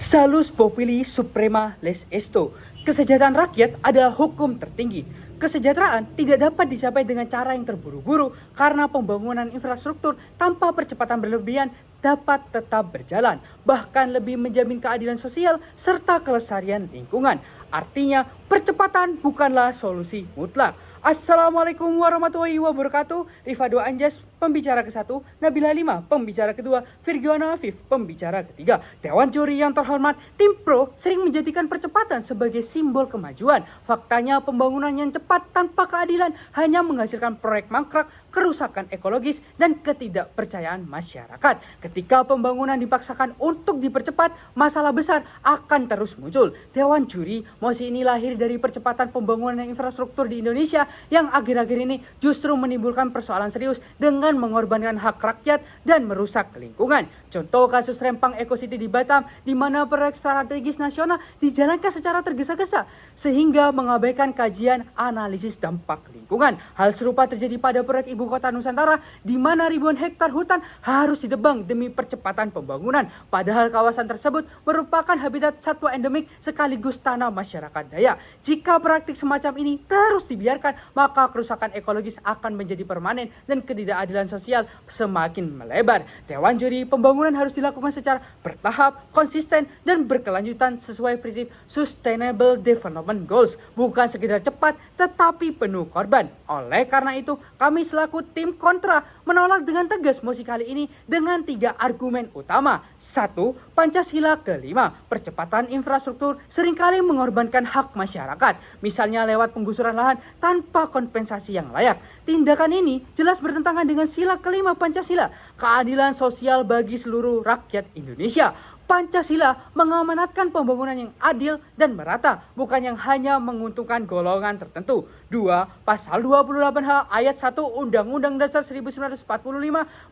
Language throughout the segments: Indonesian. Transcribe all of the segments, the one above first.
Salus populi suprema les esto. Kesejahteraan rakyat adalah hukum tertinggi. Kesejahteraan tidak dapat dicapai dengan cara yang terburu-buru karena pembangunan infrastruktur tanpa percepatan berlebihan dapat tetap berjalan, bahkan lebih menjamin keadilan sosial serta kelestarian lingkungan. Artinya, percepatan bukanlah solusi mutlak. Assalamualaikum warahmatullahi wabarakatuh. Rifado Anjas, pembicara ke-1, Nabila Lima, pembicara kedua, Virgiana Afif, pembicara ketiga. Dewan juri yang terhormat, tim pro sering menjadikan percepatan sebagai simbol kemajuan. Faktanya pembangunan yang cepat tanpa keadilan hanya menghasilkan proyek mangkrak, kerusakan ekologis, dan ketidakpercayaan masyarakat. Ketika pembangunan dipaksakan untuk dipercepat, masalah besar akan terus muncul. Dewan juri, mosi ini lahir dari percepatan pembangunan infrastruktur di Indonesia yang akhir-akhir ini justru menimbulkan persoalan serius dengan mengorbankan hak rakyat dan merusak lingkungan. Contoh kasus Rempang Eco City di Batam, di mana proyek strategis nasional dijalankan secara tergesa-gesa sehingga mengabaikan kajian analisis dampak lingkungan. Hal serupa terjadi pada proyek Ibu Kota Nusantara, di mana ribuan hektar hutan harus ditebang demi percepatan pembangunan. Padahal kawasan tersebut merupakan habitat satwa endemik sekaligus tanah masyarakat Dayak. Jika praktik semacam ini terus dibiarkan, maka kerusakan ekologis akan menjadi permanen dan ketidakadilan sosial semakin melebar. Dewan juri, pembangunan harus dilakukan secara bertahap, konsisten, dan berkelanjutan sesuai prinsip Sustainable Development Goals, bukan sekedar cepat tetapi penuh korban. Oleh karena itu, kami selaku tim kontra menolak dengan tegas mosi kali ini dengan 3 argumen utama. 1. Pancasila kelima, percepatan infrastruktur seringkali mengorbankan hak masyarakat, misalnya lewat penggusuran lahan tanpa kompensasi yang layak. Tindakan ini jelas bertentangan dengan sila kelima Pancasila, keadilan sosial bagi seluruh rakyat Indonesia. Pancasila mengamanatkan pembangunan yang adil dan merata, bukan yang hanya menguntungkan golongan tertentu. 2. Pasal 28H ayat 1 Undang-Undang Dasar 1945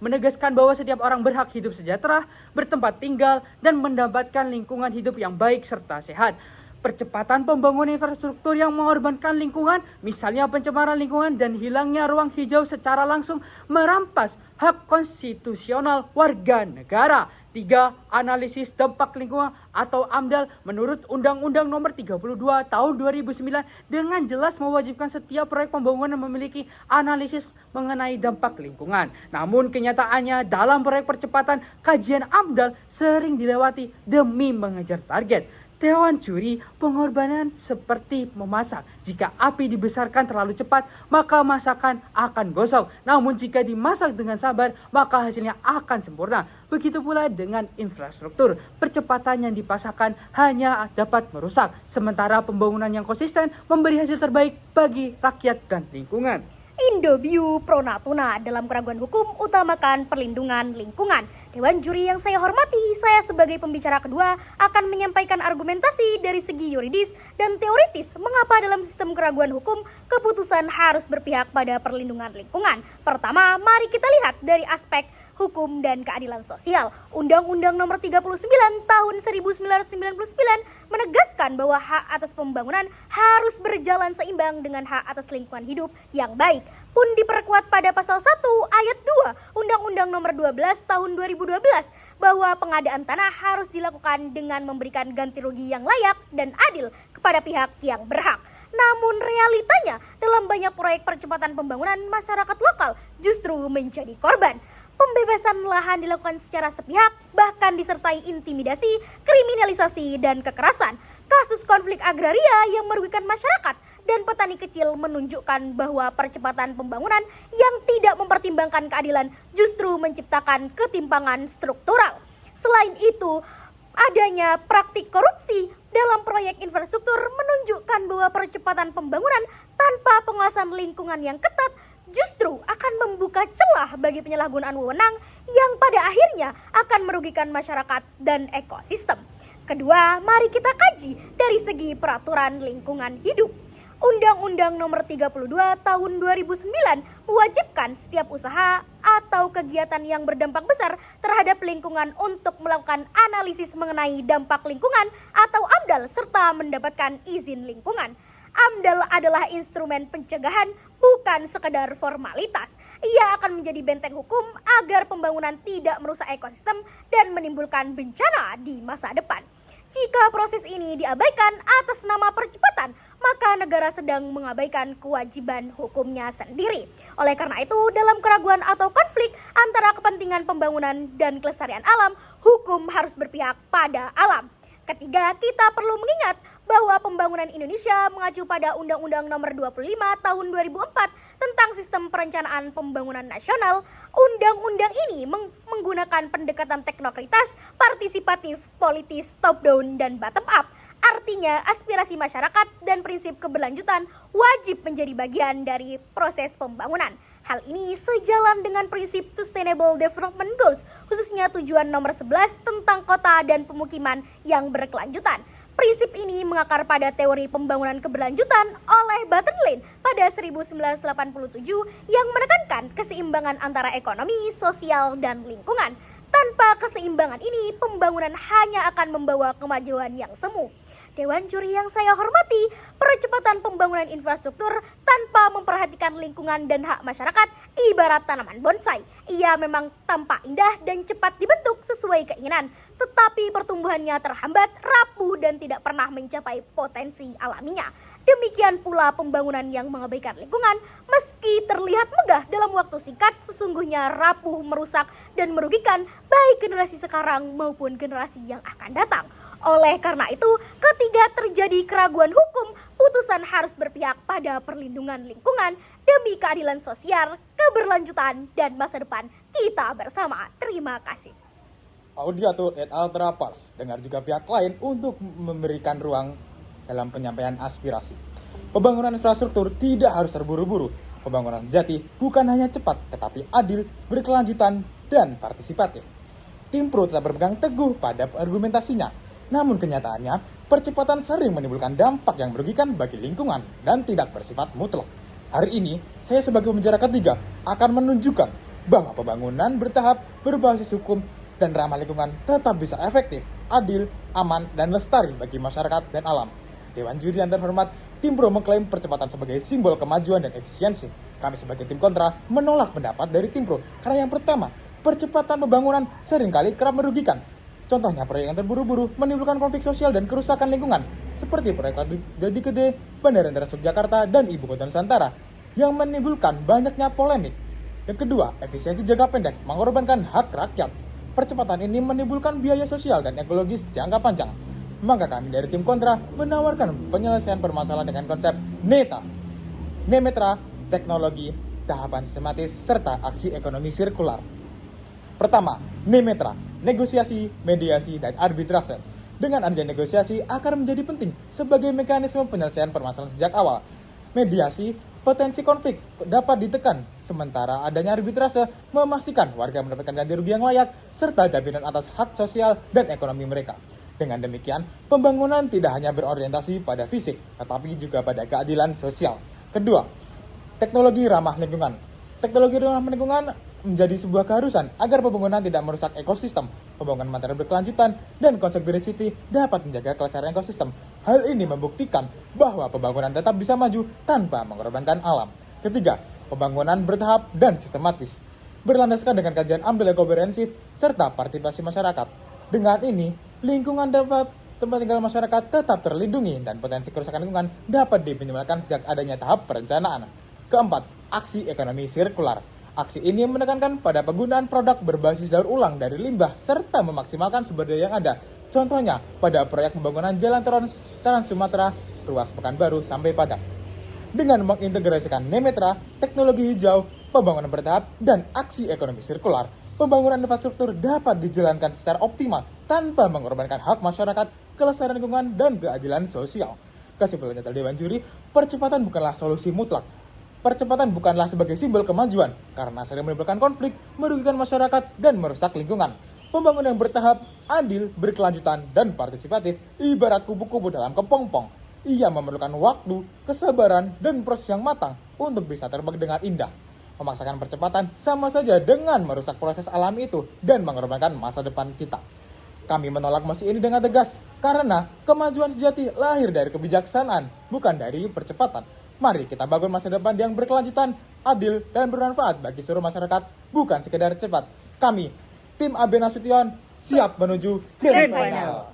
menegaskan bahwa setiap orang berhak hidup sejahtera, bertempat tinggal, dan mendapatkan lingkungan hidup yang baik serta sehat. Percepatan pembangunan infrastruktur yang mengorbankan lingkungan, misalnya pencemaran lingkungan dan hilangnya ruang hijau secara langsung, merampas hak konstitusional warga negara. 3. Analisis dampak lingkungan atau AMDAL menurut Undang-Undang Nomor 32 Tahun 2009 dengan jelas mewajibkan setiap proyek pembangunan memiliki analisis mengenai dampak lingkungan. Namun kenyataannya dalam proyek percepatan, kajian AMDAL sering dilewati demi mengejar target. Dewan juri, pengorbanan seperti memasak. Jika api dibesarkan terlalu cepat, maka masakan akan gosong. Namun jika dimasak dengan sabar, maka hasilnya akan sempurna. Begitu pula dengan infrastruktur. Percepatan yang dipaksakan hanya dapat merusak, sementara pembangunan yang konsisten memberi hasil terbaik bagi rakyat dan lingkungan. Indobiu Pro Natuna, dalam keraguan hukum utamakan perlindungan lingkungan. Dewan juri yang saya hormati, saya sebagai pembicara kedua akan menyampaikan argumentasi dari segi yuridis dan teoritis mengapa dalam sistem keraguan hukum keputusan harus berpihak pada perlindungan lingkungan. Pertama, mari kita lihat dari aspek hukum dan keadilan sosial. Undang-Undang Nomor 39 Tahun 1999 menegaskan bahwa hak atas pembangunan harus berjalan seimbang dengan hak atas lingkungan hidup yang baik. Pun diperkuat pada pasal 1 ayat 2 Undang-Undang Nomor 12 Tahun 2012 bahwa pengadaan tanah harus dilakukan dengan memberikan ganti rugi yang layak dan adil kepada pihak yang berhak. Namun realitanya dalam banyak proyek percepatan pembangunan, masyarakat lokal justru menjadi korban. Pembebasan lahan dilakukan secara sepihak, bahkan disertai intimidasi, kriminalisasi, dan kekerasan. Kasus konflik agraria yang merugikan masyarakat dan petani kecil menunjukkan bahwa percepatan pembangunan yang tidak mempertimbangkan keadilan justru menciptakan ketimpangan struktural. Selain itu, adanya praktik korupsi dalam proyek infrastruktur menunjukkan bahwa percepatan pembangunan tanpa pengawasan lingkungan yang ketat justru akan membuka celah bagi penyalahgunaan wewenang yang pada akhirnya akan merugikan masyarakat dan ekosistem. Kedua, mari kita kaji dari segi peraturan lingkungan hidup. Undang-Undang Nomor 32 Tahun 2009 mewajibkan setiap usaha atau kegiatan yang berdampak besar terhadap lingkungan untuk melakukan analisis mengenai dampak lingkungan atau AMDAL serta mendapatkan izin lingkungan. AMDAL adalah instrumen pencegahan, bukan sekedar formalitas. Ia akan menjadi benteng hukum agar pembangunan tidak merusak ekosistem dan menimbulkan bencana di masa depan. Jika proses ini diabaikan atas nama percepatan, maka negara sedang mengabaikan kewajiban hukumnya sendiri. Oleh karena itu, dalam keraguan atau konflik antara kepentingan pembangunan dan kelestarian alam, hukum harus berpihak pada alam. Ketiga, kita perlu mengingat bahwa pembangunan Indonesia mengacu pada Undang-Undang Nomor 25 Tahun 2004 tentang Sistem Perencanaan Pembangunan Nasional. Undang-undang ini menggunakan pendekatan teknokratis, partisipatif, politis, top-down, dan bottom-up. Artinya, aspirasi masyarakat dan prinsip keberlanjutan wajib menjadi bagian dari proses pembangunan. Hal ini sejalan dengan prinsip Sustainable Development Goals, khususnya tujuan nomor 11 tentang kota dan pemukiman yang berkelanjutan. Prinsip ini mengakar pada teori pembangunan keberlanjutan oleh Butterlin pada 1987 yang menekankan keseimbangan antara ekonomi, sosial, dan lingkungan. Tanpa keseimbangan ini, pembangunan hanya akan membawa kemajuan yang semu. Dewan Juri yang saya hormati, percepatan pembangunan infrastruktur tanpa memperhatikan lingkungan dan hak masyarakat ibarat tanaman bonsai. Ia memang tampak indah dan cepat dibentuk sesuai keinginan, tetapi pertumbuhannya terhambat, rapuh, dan tidak pernah mencapai potensi alaminya. Demikian pula pembangunan yang mengabaikan lingkungan, meski terlihat megah dalam waktu singkat, sesungguhnya rapuh, merusak, dan merugikan baik generasi sekarang maupun generasi yang akan datang. Oleh karena itu, ketika terjadi keraguan hukum, putusan harus berpihak pada perlindungan lingkungan demi keadilan sosial, keberlanjutan, dan masa depan kita bersama. Terima kasih. Audiatur et al. Terapars, dengar juga pihak lain untuk memberikan ruang dalam penyampaian aspirasi. Pembangunan infrastruktur tidak harus terburu-buru. Pembangunan sejati bukan hanya cepat, tetapi adil, berkelanjutan, dan partisipatif. Tim Pro tetap berpegang teguh pada argumentasinya. Namun kenyataannya, percepatan sering menimbulkan dampak yang merugikan bagi lingkungan dan tidak bersifat mutlak. Hari ini, saya sebagai pembicara ketiga akan menunjukkan bahwa pembangunan bertahap, berbasis hukum, dan ramah lingkungan tetap bisa efektif, adil, aman, dan lestari bagi masyarakat dan alam. Dewan Juri yang terhormat, Tim Pro mengklaim percepatan sebagai simbol kemajuan dan efisiensi. Kami sebagai tim kontra menolak pendapat dari Tim Pro karena yang pertama, percepatan pembangunan seringkali kerap merugikan. Contohnya proyek yang terburu-buru menimbulkan konflik sosial dan kerusakan lingkungan, seperti proyek Jadi Gede, Bandara Internasional Jakarta, dan Ibu Kota Nusantara, yang menimbulkan banyaknya polemik. Yang kedua, efisiensi jangka pendek mengorbankan hak rakyat. Percepatan ini menimbulkan biaya sosial dan ekologis jangka panjang. Maka kami dari tim kontra menawarkan penyelesaian permasalahan dengan konsep NETA, Nemetra, teknologi, tahapan sistematis, serta aksi ekonomi sirkular. Pertama, Nemetra, negosiasi, mediasi, dan arbitrase. Dengan adanya negosiasi akan menjadi penting sebagai mekanisme penyelesaian permasalahan sejak awal. Mediasi, potensi konflik dapat ditekan, sementara adanya arbitrase memastikan warga mendapatkan ganti rugi yang layak, serta jaminan atas hak sosial dan ekonomi mereka. Dengan demikian, pembangunan tidak hanya berorientasi pada fisik, tetapi juga pada keadilan sosial. Kedua, teknologi ramah lingkungan. Teknologi ramah lingkungan menjadi sebuah keharusan agar pembangunan tidak merusak ekosistem. Pembangunan material berkelanjutan dan konsep green city dapat menjaga kelestarian ekosistem. Hal ini membuktikan bahwa pembangunan tetap bisa maju tanpa mengorbankan alam. Ketiga, pembangunan bertahap dan sistematis, berlandaskan dengan kajian amdal yang komprehensif serta partisipasi masyarakat. Dengan ini, lingkungan tempat tinggal masyarakat tetap terlindungi dan potensi kerusakan lingkungan dapat diminimalkan sejak adanya tahap perencanaan. Keempat, aksi ekonomi sirkular. Aksi ini menekankan pada penggunaan produk berbasis daur ulang dari limbah serta memaksimalkan sumber daya yang ada. Contohnya pada proyek pembangunan Jalan Trans Sumatera, ruas Pekanbaru sampai Padang. Dengan mengintegrasikan Nemetra, teknologi hijau, pembangunan bertahap, dan aksi ekonomi sirkular, pembangunan infrastruktur dapat dijalankan secara optimal tanpa mengorbankan hak masyarakat, kelestarian lingkungan, dan keadilan sosial. Kesimpulannya dari Dewan Juri, percepatan bukanlah solusi mutlak. Percepatan bukanlah sebagai simbol kemajuan, karena sering menimbulkan konflik, merugikan masyarakat, dan merusak lingkungan. Pembangunan yang bertahap, adil, berkelanjutan, dan partisipatif ibarat kupu-kupu dalam kepompong. Ia memerlukan waktu, kesabaran, dan proses yang matang untuk bisa terbang dengan indah. Memaksakan percepatan sama saja dengan merusak proses alami itu dan mengorbankan masa depan kita. Kami menolak mosi ini dengan tegas, karena kemajuan sejati lahir dari kebijaksanaan, bukan dari percepatan. Mari kita bangun masa depan yang berkelanjutan, adil, dan bermanfaat bagi seluruh masyarakat, bukan sekedar cepat. Kami, tim AB Nasution, siap menuju Grand Final.